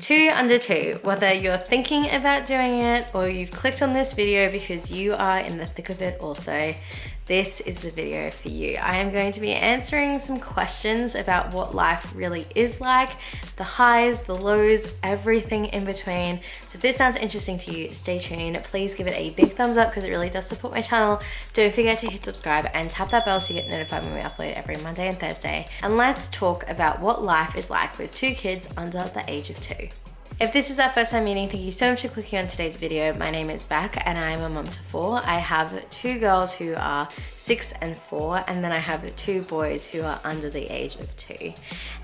2 under 2, whether you're thinking about doing it or you've clicked on this video because you are in the thick of it also, this is the video for you. I am going to be answering some questions about what life really is like, the highs, the lows, everything in between. So if this sounds interesting to you, stay tuned. Please give it a big thumbs up because it really does support my channel. Don't forget to hit subscribe and tap that bell so you get notified when we upload every Monday and Thursday. And let's talk about what life is like with 2 kids under the age of 2. If this is our first time meeting, thank you so much for clicking on today's video. My name is Beck and I'm a mum to 4. I have 2 girls who are 6 and 4, and then I have 2 boys who are under the age of 2.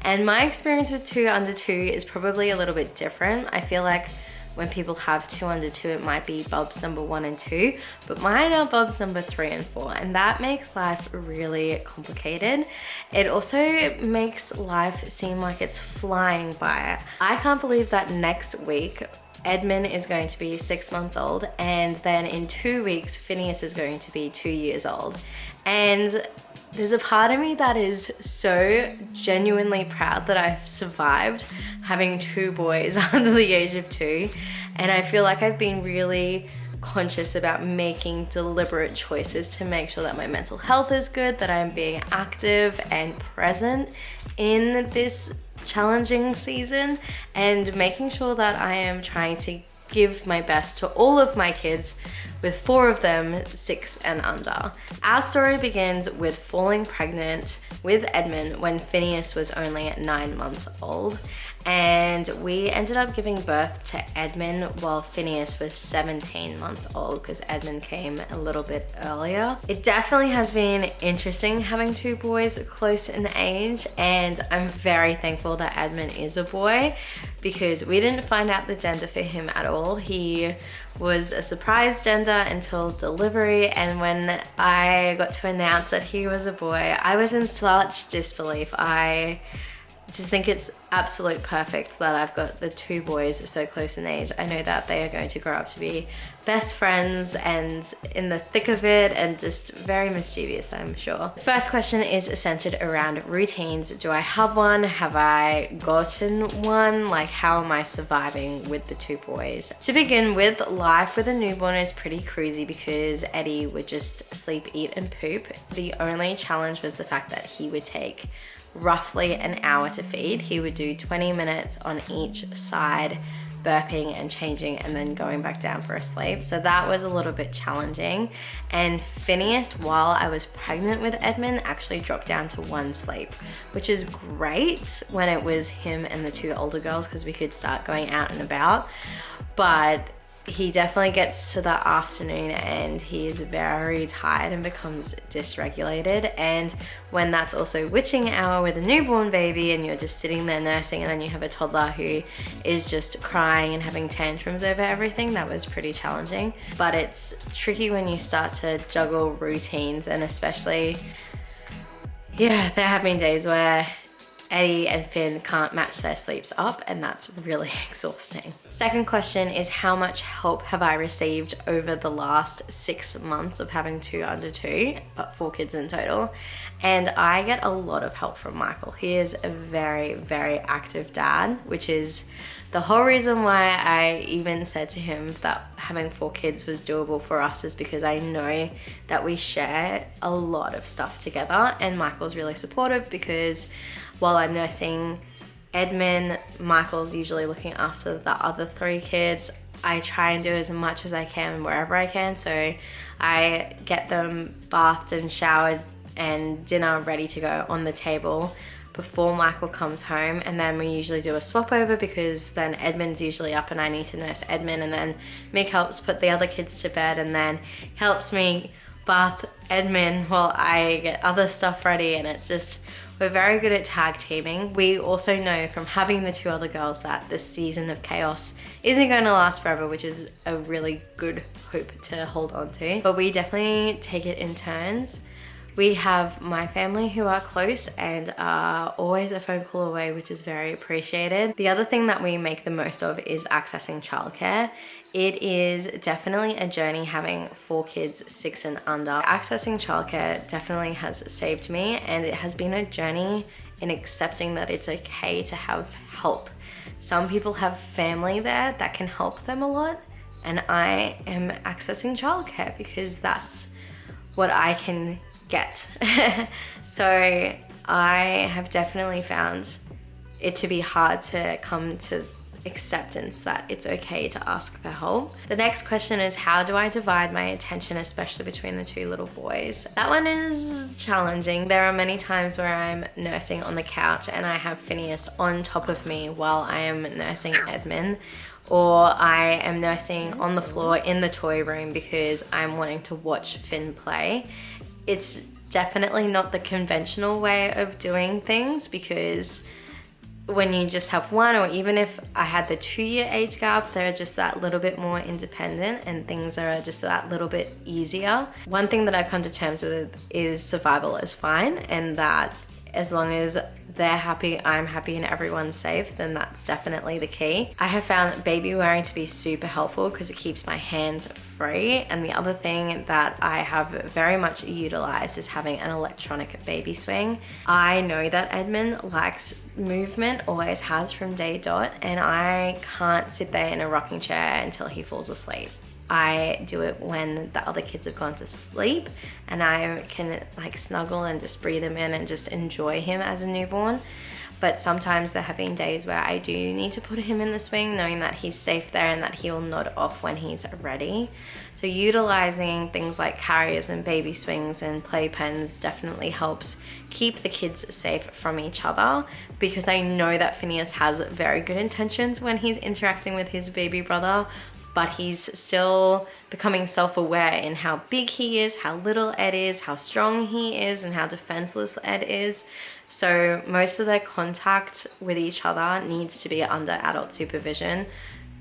And my experience with 2 under 2 is probably a little bit different. I feel like when people have 2 under 2, it might be Bubs number 1 and 2, but mine are Bubs number 3 and 4, and that makes life really complicated. It also makes life seem like it's flying by. I can't believe that next week Edmund is going to be 6 months old, and then in 2 weeks Finneas is going to be 2 years old. And there's a part of me that is so genuinely proud that I've survived having 2 boys under the age of 2. And I feel like I've been really conscious about making deliberate choices to make sure that my mental health is good, that I'm being active and present in this challenging season, and making sure that I am trying to give my best to all of my kids, with 4 of them 6 and under. Our story begins with falling pregnant with Edmund when Finneas was only 9 months old, and we ended up giving birth to Edmund while Finneas was 17 months old because Edmund came a little bit earlier. It definitely has been interesting having 2 boys close in age, and I'm very thankful that Edmund is a boy because we didn't find out the gender for him at all. He was a surprise gender until delivery, and when I got to announce that he was a boy, I was in such disbelief. I just think it's absolute perfect that I've got the 2 boys so close in age. I know that they are going to grow up to be best friends and in the thick of it and just very mischievous, I'm sure. The first question is centered around routines. Do I have one? Have I gotten one? Like, how am I surviving with the 2 boys? To begin with, life with a newborn is pretty crazy because Eddie would just sleep, eat and poop. The only challenge was the fact that he would take roughly an hour to feed. He would do 20 minutes on each side, burping and changing and then going back down for a sleep. So that was a little bit challenging. And Finneas, while I was pregnant with Edmund, actually dropped down to 1 sleep, which is great when it was him and the 2 older girls because we could start going out and about. But he definitely gets to the afternoon and he is very tired and becomes dysregulated. And when that's also witching hour with a newborn baby and you're just sitting there nursing, and then you have a toddler who is just crying and having tantrums over everything, that was pretty challenging. But it's tricky when you start to juggle routines, and especially, yeah, there have been days where Eddie and Finn can't match their sleeps up, and that's really exhausting. Second question is, how much help have I received over the last 6 months of having 2 under 2, but 4 kids in total? And I get a lot of help from Michael. He is a very, very active dad, which is the whole reason why I even said to him that having 4 kids was doable for us, is because I know that we share a lot of stuff together, and Michael's really supportive because while I'm nursing Edmund, Michael's usually looking after the other 3 kids. I try and do as much as I can wherever I can, so I get them bathed and showered and dinner ready to go on the table before Michael comes home, and then we usually do a swap over because then Edmund's usually up and I need to nurse Edmund, and then Mick helps put the other kids to bed and then helps me bath Edmund while I get other stuff ready. And it's just, we're very good at tag teaming. We also know from having the 2 other girls that this season of chaos isn't going to last forever, which is a really good hope to hold on to. But we definitely take it in turns. We have my family who are close and are always a phone call away, which is very appreciated. The other thing that we make the most of is accessing childcare. It is definitely a journey having 4 kids 6 and under. Accessing childcare definitely has saved me, and it has been a journey in accepting that it's okay to have help. Some people have family there that can help them a lot, and I am accessing childcare because that's what I can get. So I have definitely found it to be hard to come to acceptance that it's okay to ask for help. The next question is, how do I divide my attention, especially between the two little boys? That one is challenging. There are many times where I'm nursing on the couch and I have Finneas on top of me while I am nursing Edmund, or I am nursing on the floor in the toy room because I'm wanting to watch Finn play. It's definitely not the conventional way of doing things, because when you just have one, or even if I had the 2-year age gap, they're just that little bit more independent and things are just that little bit easier. One thing that I've come to terms with is survival is fine, and that as long as they're happy, I'm happy, and everyone's safe, then that's definitely the key. I have found baby wearing to be super helpful because it keeps my hands free. And the other thing that I have very much utilized is having an electronic baby swing. I know that Edmund likes movement, always has from day dot, and I can't sit there in a rocking chair until he falls asleep. I do it when the other kids have gone to sleep, and I can like snuggle and just breathe him in and just enjoy him as a newborn. But sometimes there have been days where I do need to put him in the swing, knowing that he's safe there and that he'll nod off when he's ready. So utilizing things like carriers and baby swings and playpens definitely helps keep the kids safe from each other, because I know that Finneas has very good intentions when he's interacting with his baby brother, but he's still becoming self-aware in how big he is, how little Ed is, how strong he is, and how defenseless Ed is. So most of their contact with each other needs to be under adult supervision,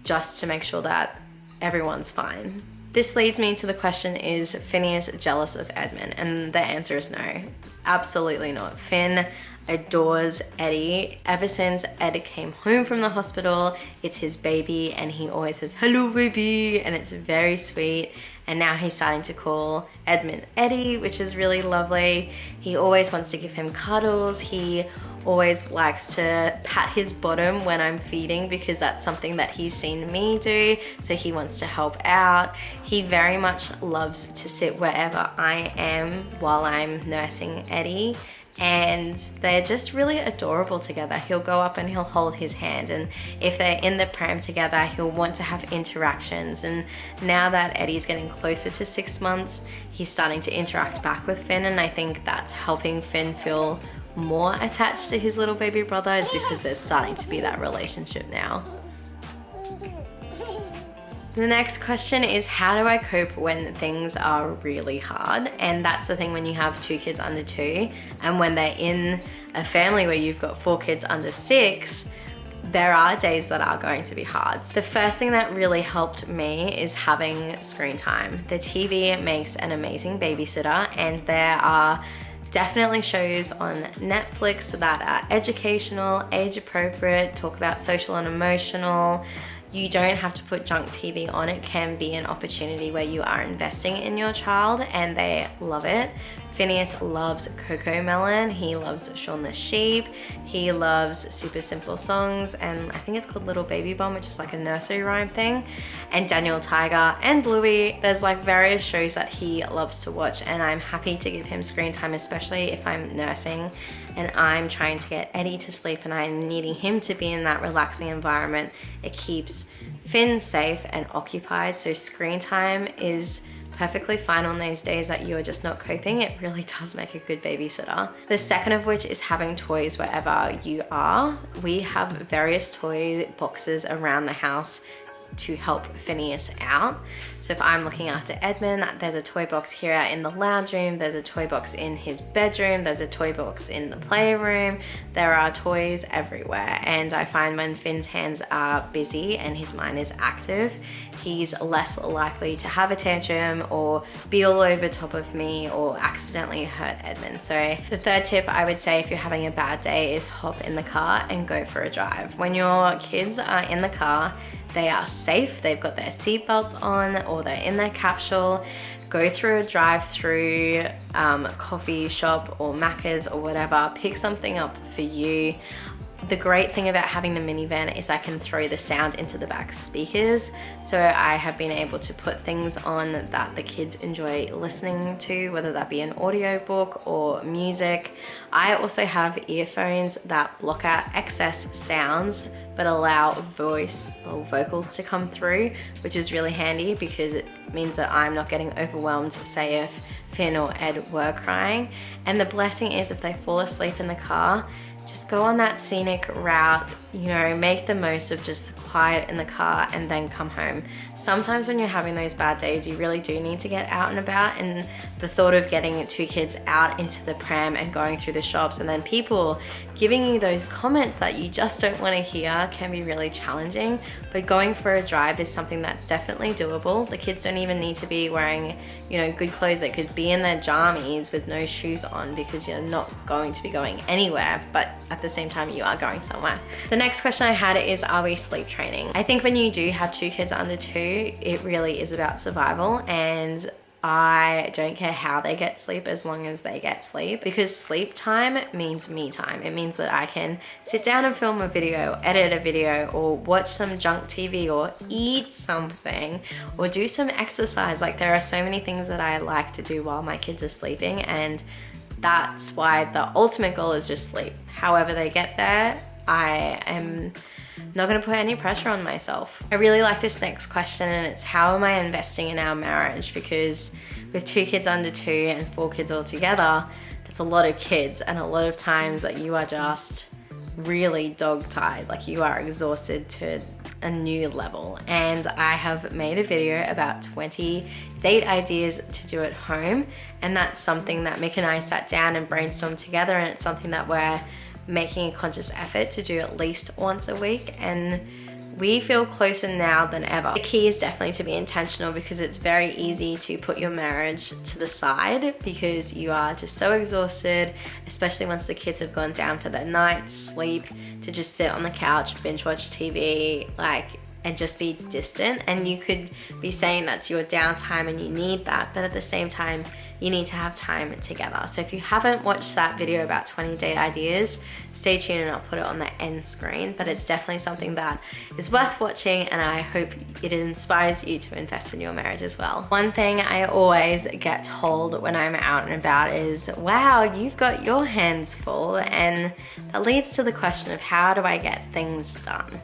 just to make sure that everyone's fine. This leads me to the question, is Finneas jealous of Edmund? And the answer is no, absolutely not. Finn adores Eddie. Ever since Ed came home from the hospital, it's his baby, and he always says, "Hello, baby," and it's very sweet. And now he's starting to call Edmund Eddie, which is really lovely. He always wants to give him cuddles. He always likes to pat his bottom when I'm feeding, because that's something that he's seen me do, so he wants to help out. He very much loves to sit wherever I am while I'm nursing Eddie, and they're just really adorable together. He'll go up and he'll hold his hand, and if they're in the pram together, he'll want to have interactions. And now that Eddie's getting closer to 6 months, he's starting to interact back with Finn, and I think that's helping Finn feel more attached to his little baby brother, is because there's starting to be that relationship now. The next question is, how do I cope when things are really hard? And that's the thing when you have 2 kids under 2, and when they're in a family where you've got 4 kids under 6, there are days that are going to be hard. The first thing that really helped me is having screen time. The TV makes an amazing babysitter, and there are definitely shows on Netflix that are educational, age appropriate, talk about social and emotional. You don't have to put junk TV on. It can be an opportunity where you are investing in your child, and they love it. Finneas loves Coco Melon. He loves Shaun the Sheep. He loves Super Simple Songs, and I think it's called Little Baby Bomb, which is like a nursery rhyme thing. And Daniel Tiger and Bluey. There's like various shows that he loves to watch, and I'm happy to give him screen time, especially if I'm nursing and I'm trying to get Eddie to sleep and I'm needing him to be in that relaxing environment. It keeps Finn safe and occupied, so screen time is perfectly fine on those days that you're just not coping. It really does make a good babysitter. The second of which is having toys wherever you are. We have various toy boxes around the house to help Finneas out. So if I'm looking after Edmund, there's a toy box here in the lounge room, there's a toy box in his bedroom, there's a toy box in the playroom. There are toys everywhere, and I find when Finn's hands are busy and his mind is active, he's less likely to have a tantrum or be all over top of me or accidentally hurt Edmund. So the third tip I would say if you're having a bad day is hop in the car and go for a drive. When your kids are in the car, they are safe, they've got their seatbelts on, or they're in their capsule. Go through a drive-through coffee shop or Macca's or whatever, pick something up for you. The great thing about having the minivan is I can throw the sound into the back speakers. So I have been able to put things on that the kids enjoy listening to, whether that be an audiobook or music. I also have earphones that block out excess sounds but allow voice or vocals to come through, which is really handy because it means that I'm not getting overwhelmed, say if Finn or Ed were crying. And the blessing is if they fall asleep in the car, just go on that scenic route, you know, make the most of just the quiet in the car and then come home. Sometimes when you're having those bad days, you really do need to get out and about, and the thought of getting 2 kids out into the pram and going through the shops and then people giving you those comments that you just don't want to hear can be really challenging. But going for a drive is something that's definitely doable. The kids don't even need to be wearing, you know, good clothes. They could be in their jammies with no shoes on because you're not going to be going anywhere, but at the same time you are going somewhere. The next question I had is, are we sleep training? I think when you do have 2 kids under 2, it really is about survival, and I don't care how they get sleep as long as they get sleep, because sleep time means me time. It means that I can sit down and film a video, edit a video, or watch some junk TV, or eat something, or do some exercise. Like, there are so many things that I like to do while my kids are sleeping, and that's why the ultimate goal is just sleep. However they get there, I am not going to put any pressure on myself. I really like this next question, and it's, how am I investing in our marriage? Because with 2 kids under 2 and 4 kids altogether, that's a lot of kids, and a lot of times that you are just really dog-tired, like you are exhausted to a new level. And I have made a video about 20 date ideas to do at home, and that's something that Mick and I sat down and brainstormed together, and it's something that we're making a conscious effort to do at least once a week, and we feel closer now than ever. The key is definitely to be intentional, because it's very easy to put your marriage to the side because you are just so exhausted, especially once the kids have gone down for their night's sleep, to just sit on the couch, binge watch TV, and just be distant. And you could be saying that's your downtime and you need that, but at the same time, you need to have time together. So if you haven't watched that video about 20 date ideas, stay tuned and I'll put it on the end screen. But it's definitely something that is worth watching, and I hope it inspires you to invest in your marriage as well. One thing I always get told when I'm out and about is, wow, you've got your hands full. And that leads to the question of, how do I get things done?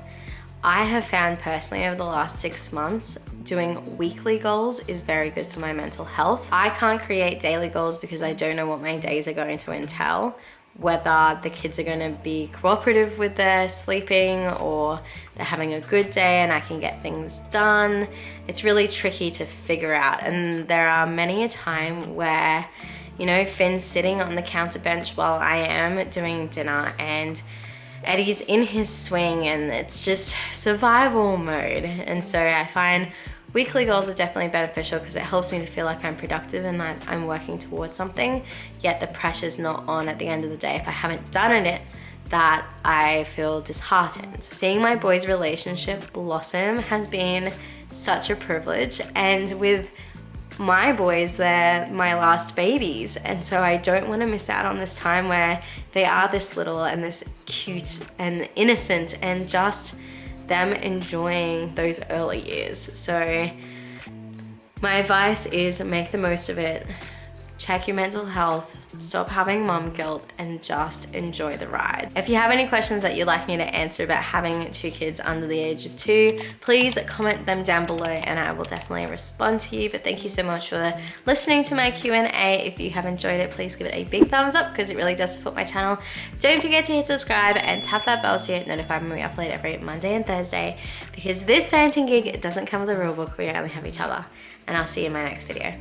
I have found personally over the last 6 months, doing weekly goals is very good for my mental health. I can't create daily goals because I don't know what my days are going to entail, whether the kids are going to be cooperative with their sleeping or they're having a good day and I can get things done. It's really tricky to figure out, and there are many a time where, you know, Finn's sitting on the counter bench while I am doing dinner, and Eddie's in his swing, and it's just survival mode. And so I find weekly goals are definitely beneficial because it helps me to feel like I'm productive and that I'm working towards something, yet the pressure's not on at the end of the day if I haven't done it, that I feel disheartened. Seeing my boys' relationship blossom has been such a privilege, and with my boys, they're my last babies, and so I don't want to miss out on this time where they are this little and this cute and innocent, and just them enjoying those early years. So my advice is, make the most of it, check your mental health, stop having mom guilt, and just enjoy the ride. If you have any questions that you'd like me to answer about having 2 kids under the age of 2, please comment them down below and I will definitely respond to you. But thank you so much for listening to my Q&A. If you have enjoyed it, please give it a big thumbs up because it really does support my channel. Don't forget to hit subscribe and tap that bell so you get notified when we upload every Monday and Thursday, because this parenting gig doesn't come with a rule book. We only have each other. And I'll see you in my next video.